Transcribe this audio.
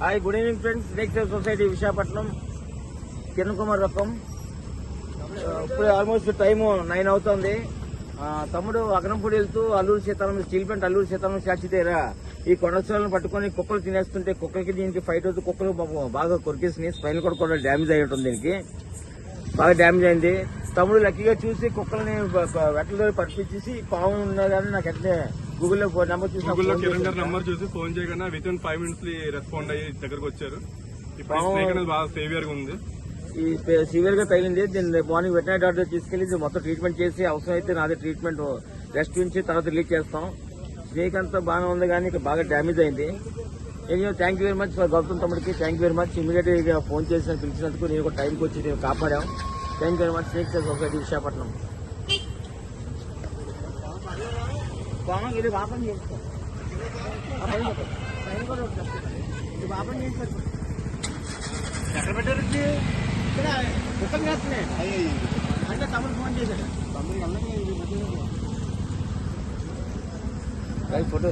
Hi, good evening friends. Snake save society Visakhapatnam, Kiran Kumar రకం. ఇప్పుడు almost time 9 అవుతుంది. తమ్ముడు అగనంపూడి వెళ్తూ అల్లూరు సీతారాం స్టీల్ ప్లాంట్ అల్లూరు సీతారాం సాక్షి దగ్గర ఈ కొండస్థలను పట్టుకుని కుక్కలు తినేస్తుంటే కుక్కలకి దీనికి ఫైట్ అవుతూ కుక్కలు బాగా కొరికేసినాయి. స్పైన్ కూడా డ్యామేజ్ అయి ఉంటుంది. దీనికి బాగా డ్యామేజ్ అయింది. తమ్ముడు లక్కీగా చూసి కుక్కల్ని వెట్టలో పట్టించేసి పాము ఉన్నా కానీ నాకు అంటే గూగుల్లో నెంబర్ చూసి ఫోన్ చేయగానే విత్ ఇన్ 5 minutes రెస్పాండ్ అయ్యి దగ్గరకు వచ్చారు. బాగా సేవియర్ గా ఉంది. ఈ సివియర్ గా తగిలింది. దీన్ని మార్నింగ్ వెటనరీ డాక్టర్ తీసుకెళ్లి మొత్తం ట్రీట్మెంట్ చేసి అవసరం అయితే నాదే ట్రీట్మెంట్ రెస్ట్ నుంచి తర్వాత రిలీజ్ చేస్తాం. స్నేక్ అంతా బాగానే ఉంది కానీ బాగా డ్యామేజ్ అయింది. Thank you very much Gautam తమ్ముడికి. Thank you very much. Immediate గా ఫోన్ చేసి పిలిచినందుకు నేను ఒక టైంకి వచ్చి నేను కాపాడాం. Thank you very much. Snake save society Visakhapatnam. ఇది పాపం చేసుకో ఎక్కడ పెట్టారు ఇక్కడ కుక్కలు చేస్తున్నాయి అంటే తమ్ముడు ఫోన్ చేశాడు. తమ్ముడు ఫోటో